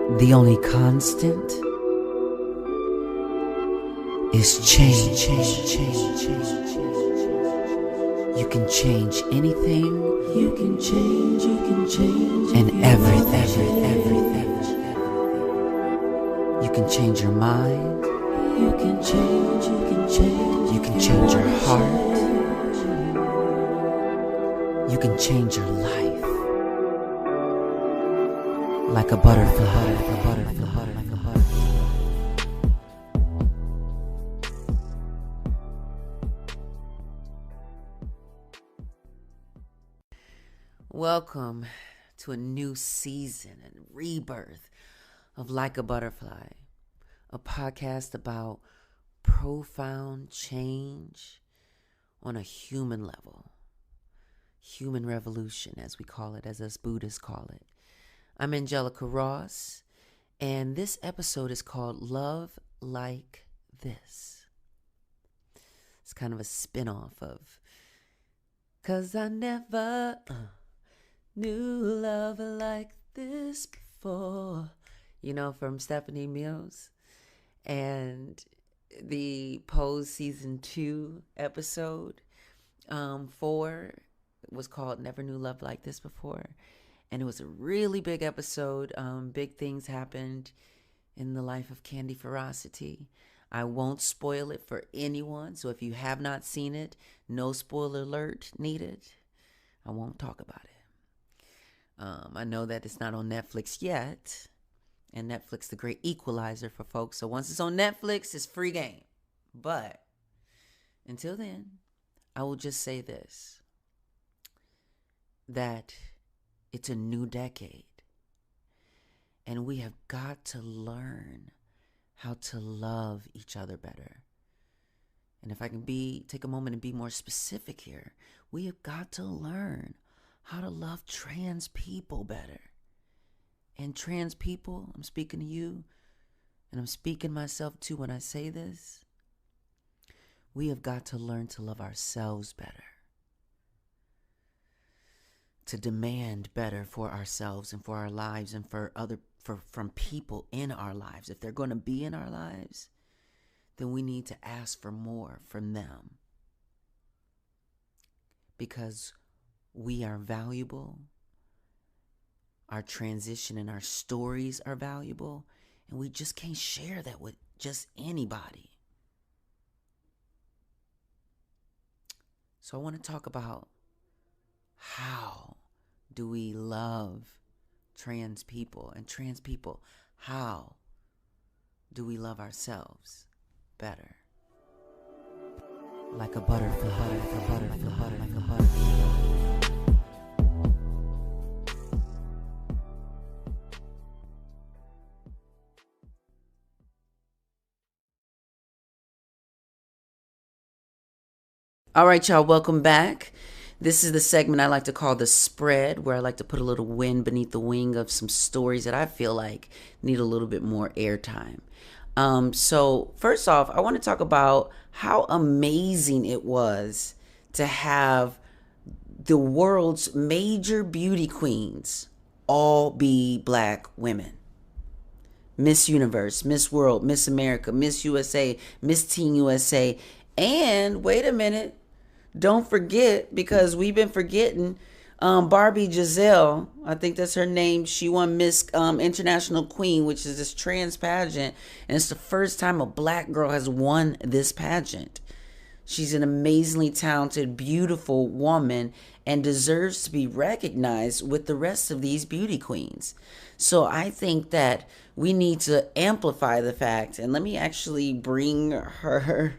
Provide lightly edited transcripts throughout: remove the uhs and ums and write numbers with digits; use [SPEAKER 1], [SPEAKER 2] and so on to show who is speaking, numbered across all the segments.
[SPEAKER 1] The only constant is change. You can change anything. You can change. And everything. You can change your mind. You can change. You can change your heart. You can change your life. Like a butterfly. Welcome to a new season and rebirth of Like a Butterfly, a podcast about profound change on a human level. Human revolution, as we call it, as us Buddhists call it. I'm Angelica Ross, and this episode is called Love Like This. It's kind of a spin-off of 'Cause I never knew love like this before, from Stephanie Mills. And the Pose Season 2 episode 4 was called Never Knew Love Like This Before. And it was a really big episode. Big things happened in the life of Candy Ferocity. I won't spoil it for anyone. So if you have not seen it, no spoiler alert needed. I won't talk about it. I know that it's not on Netflix yet. And Netflix, the great equalizer for folks. So once it's on Netflix, it's free game. But until then, I will just say this. That it's a new decade. And we have got to learn how to love each other better. And if I can take a moment and be more specific here, we have got to learn how to love trans people better. And trans people, I'm speaking to you, and I'm speaking myself too when I say this. We have got to learn to love ourselves better. To demand better for ourselves and for our lives and from people in our lives. If they're going to be in our lives, then we need to ask for more from them. Because we are valuable. Our transition and our stories are valuable. And we just can't share that with just anybody. So I want to talk about how do we love trans people? And trans people, how do we love ourselves better? Like a butterfly, like a butterfly, like a butterfly. All right, y'all, welcome back. This is the segment I like to call The Spread, where I like to put a little wind beneath the wing of some stories that I feel like need a little bit more airtime. So first off, I want to talk about how amazing it was to have the world's major beauty queens all be Black women. Miss Universe, Miss World, Miss America, Miss USA, Miss Teen USA, and wait a minute. Don't forget, because we've been forgetting, Barbie Giselle, I think that's her name. She won Miss International Queen, which is this trans pageant. And it's the first time a Black girl has won this pageant. She's an amazingly talented, beautiful woman and deserves to be recognized with the rest of these beauty queens. So I think that we need to amplify the fact. And let me actually bring her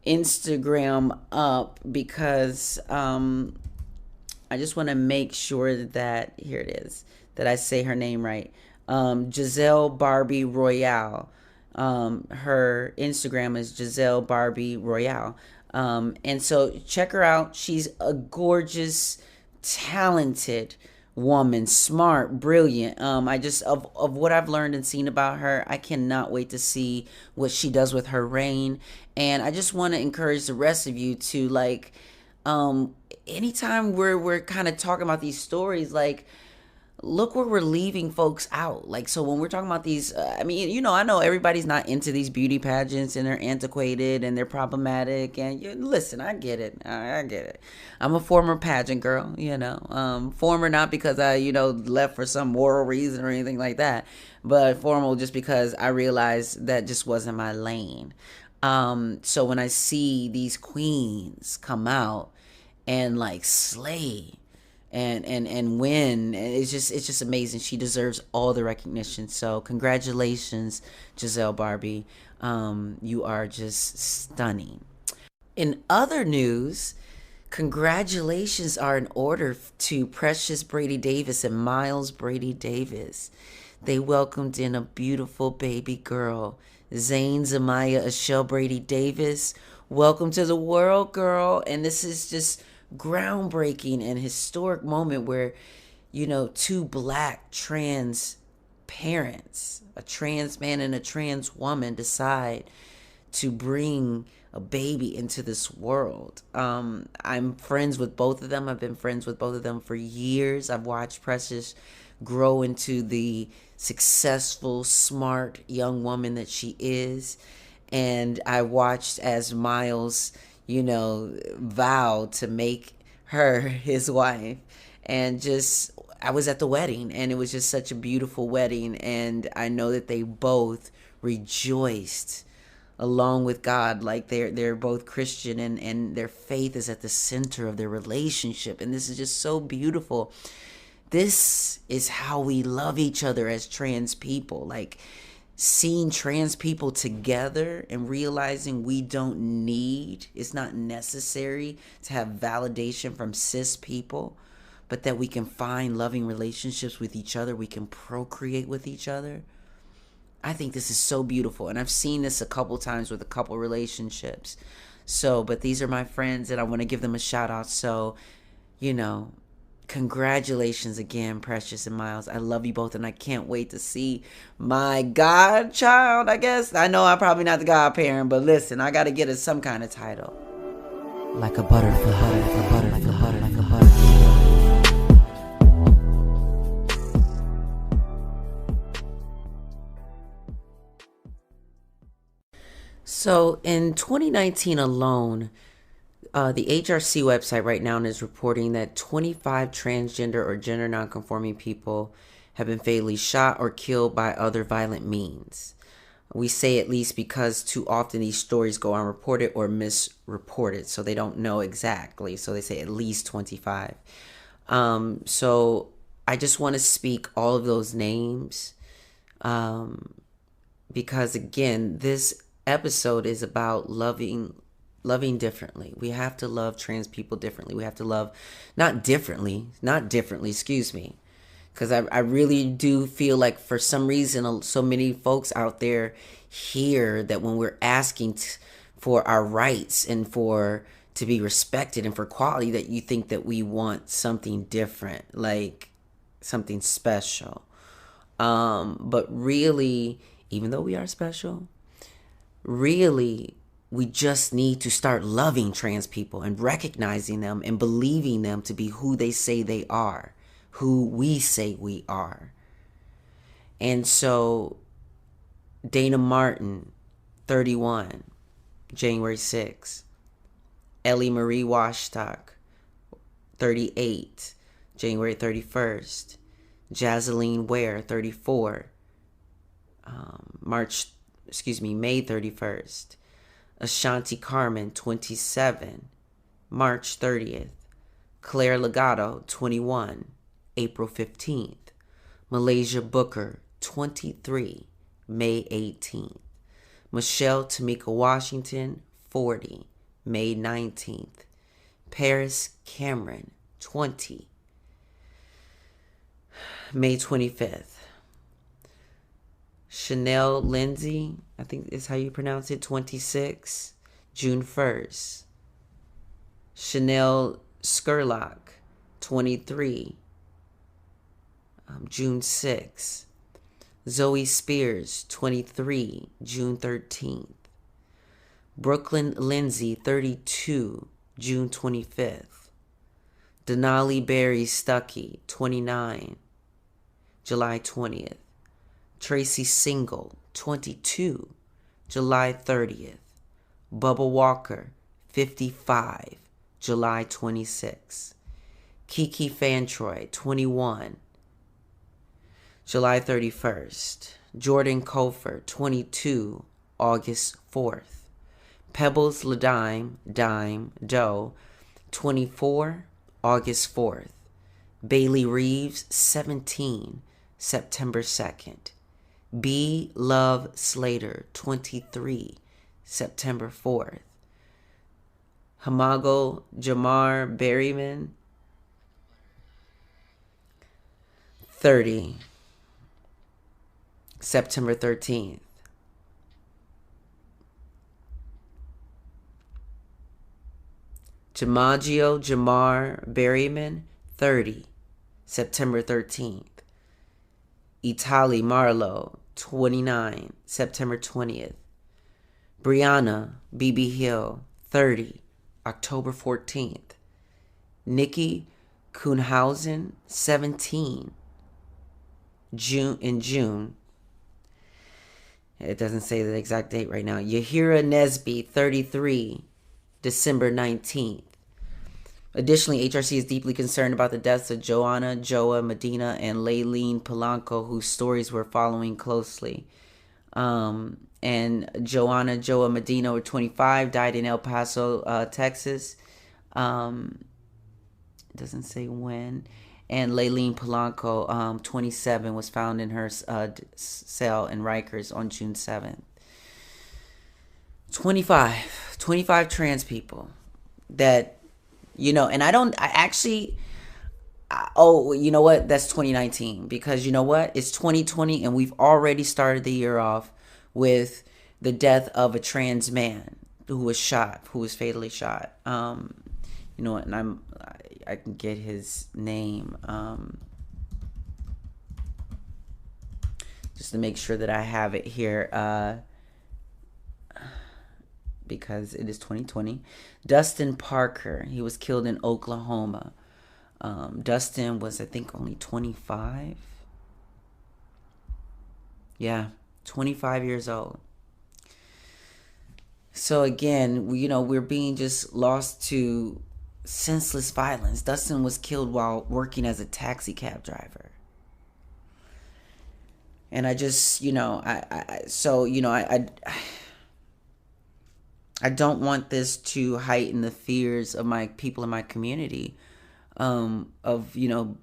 [SPEAKER 1] Instagram up because I just want to make sure that, here it is, that I say her name right. Giselle Barbie Royale. Her Instagram is Giselle Barbie Royale. And so check her out. She's a gorgeous, talented woman, smart, brilliant. I just, of what I've learned and seen about her, I cannot wait to see what she does with her reign. And I just want to encourage the rest of you to, like, anytime we're kind of talking about these stories, like look where we're leaving folks out. Like, so when we're talking about these, I mean, I know everybody's not into these beauty pageants and they're antiquated and they're problematic. And listen, I get it. I get it. I'm a former pageant girl, former not because I, left for some moral reason or anything like that, but formal just because I realized that just wasn't my lane. So when I see these queens come out and like slay and win, it's just amazing. She deserves all the recognition. So congratulations, Giselle Barbie. You are just stunning. In other news, congratulations are in order to Precious Brady Davis and Miles Brady Davis. They welcomed in a beautiful baby girl, Zane Zamaya Ashell Brady Davis. Welcome to the world, girl. And this is just groundbreaking and historic moment where, two black trans parents, a trans man and a trans woman, decide to bring a baby into this world. I'm friends with both of them. I've been friends with both of them for years. I've watched Precious grow into the successful, smart young woman that she is. And I watched as Miles, vowed to make her his wife. And just, I was at the wedding and it was just such a beautiful wedding. And I know that they both rejoiced along with God. Like they're both Christian and their faith is at the center of their relationship. And this is just so beautiful. This is how we love each other as trans people. Like seeing trans people together and realizing we don't need, it's not necessary to have validation from cis people, but that we can find loving relationships with each other. We can procreate with each other. I think this is so beautiful. And I've seen this a couple times with a couple relationships. So, but these are my friends and I want to give them a shout out. So, congratulations again, Precious and Miles. I love you both and I can't wait to see my godchild, I guess. I know I'm probably not the godparent, but listen, I got to get it some kind of title. Like a butterfly, like a butterfly, like a butterfly, like a butterfly. So in 2019 alone, the HRC website right now is reporting that 25 transgender or gender nonconforming people have been fatally shot or killed by other violent means. We say at least because too often these stories go unreported or misreported, so they don't know exactly. So they say at least 25. So I just want to speak all of those names because, again, this episode is about loving differently. We have to love trans people differently. We have to love not differently, excuse me. Because I really do feel like for some reason, so many folks out there hear that when we're asking for our rights and for to be respected and for quality, that you think that we want something different, like something special. But really, even though we are special, really, we just need to start loving trans people and recognizing them and believing them to be who they say they are, who we say we are. And so Dana Martin, 31, January 6. Ellie Marie Washstock, 38, January 31st. Jazeline Ware, 34, May 31st. Ashanti Carmen, 27, March 30th. Claire Legato, 21, April 15th. Malaysia Booker, 23, May 18th. Michelle Tamika Washington, 40, May 19th. Paris Cameron, 20, May 25th. Chanel Lindsay, I think is how you pronounce it, 26, June 1st. Chanel Skurlock, 23, June 6th. Zoe Spears, 23, June 13th. Brooklyn Lindsay, 32, June 25th. Denali Berry Stuckey, 29, July 20th. Tracy Single, 22, July 30th. Bubba Walker, 55, July 26th. Kiki Fantroy, 21, July 31st. Jordan Colfer, 22, August 4th. Pebbles Ladime, Dime, Doe, 24, August 4th. Bailey Reeves, 17, September 2nd. B. Love Slater, 23, September 4th. Hamago Jamar Berryman, 30, September 13th. Jamagio Jamar Berryman, 30, September 13th. Itali Marlowe, 29, September 20th. Brianna B.B. Hill, 30, October 14th. Nikki Kuhnhausen, 17, June. It doesn't say the exact date right now. Yahira Nesby, 33, December 19th. Additionally, HRC is deeply concerned about the deaths of Joa Medina, and Layleen Polanco, whose stories we're following closely. And Joa Medina, 25, died in El Paso, Texas. It doesn't say when. And Layleen Polanco, 27, was found in her cell in Rikers on June 7th. 25 trans people that, and you know what? That's 2019, because you know what? It's 2020 and we've already started the year off with the death of a trans man who was fatally shot. And I can get his name just to make sure that I have it here, because it is 2020. Dustin Parker, he was killed in Oklahoma. Dustin was, I think, only 25. Yeah, 25 years old. So again, we're being just lost to senseless violence. Dustin was killed while working as a taxi cab driver. And I just, I don't want this to heighten the fears of my people in my community, of,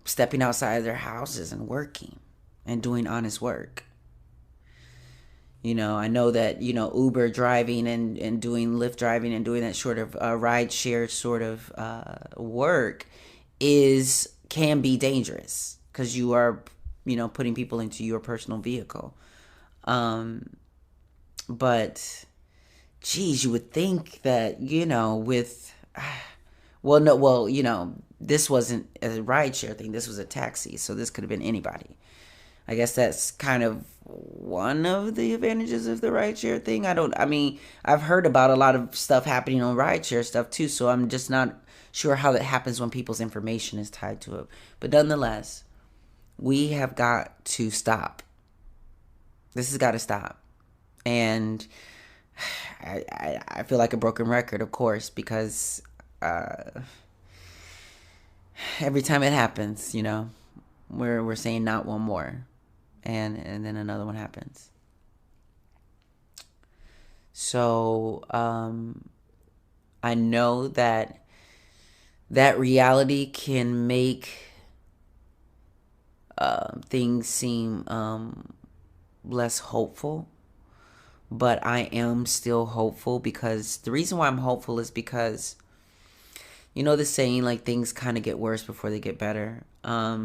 [SPEAKER 1] stepping outside their houses and working and doing honest work. I know that, Uber driving and doing Lyft driving and doing that sort of ride share sort of work can be dangerous, because you are, putting people into your personal vehicle. But geez, you would think that, this wasn't a ride share thing. This was a taxi. So this could have been anybody. I guess that's kind of one of the advantages of the rideshare thing. I've heard about a lot of stuff happening on rideshare stuff too, so I'm just not sure how that happens when people's information is tied to it. But nonetheless, we have got to stop. This has got to stop. And I feel like a broken record, of course, because every time it happens, we're saying not one more. And then another one happens. So I know that reality can make things seem less hopeful, but I am still hopeful, because the reason why I'm hopeful is because, the saying, like, things kind of get worse before they get better. I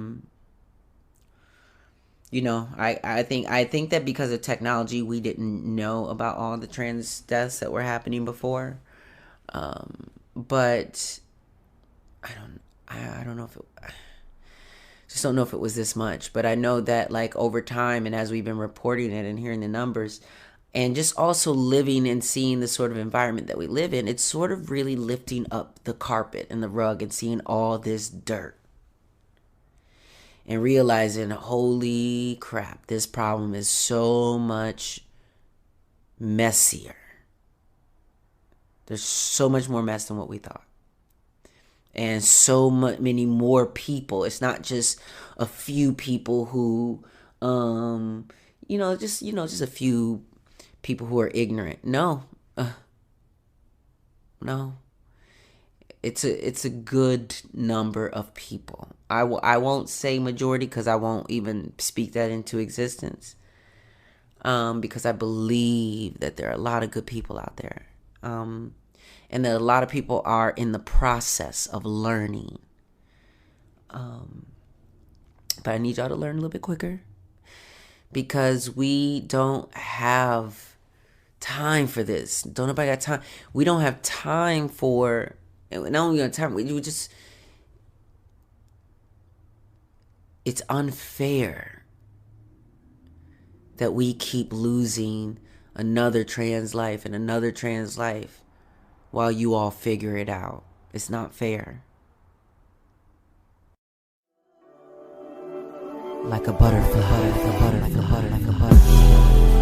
[SPEAKER 1] think that because of technology, we didn't know about all the trans deaths that were happening before. But I don't know if it, just don't know if it was this much. But I know that, like, over time, and as we've been reporting it and hearing the numbers, and just also living and seeing the sort of environment that we live in, it's sort of really lifting up the carpet and the rug and seeing all this dirt. and realizing, holy crap, this problem is so much messier. There's so much more mess than what we thought. And so many more people. It's not just a few people who, just a few people who are ignorant. No, no. It's a good number of people. I won't say majority because I won't even speak that into existence. Because I believe that there are a lot of good people out there. And that a lot of people are in the process of learning. But I need y'all to learn a little bit quicker, because we don't have time for this. Don't nobody got time. We don't have time for, not only on time, we just, it's unfair that we keep losing another trans life and another trans life while you all figure it out. It's not fair. Like a butterfly, like a butterfly, like a butterfly.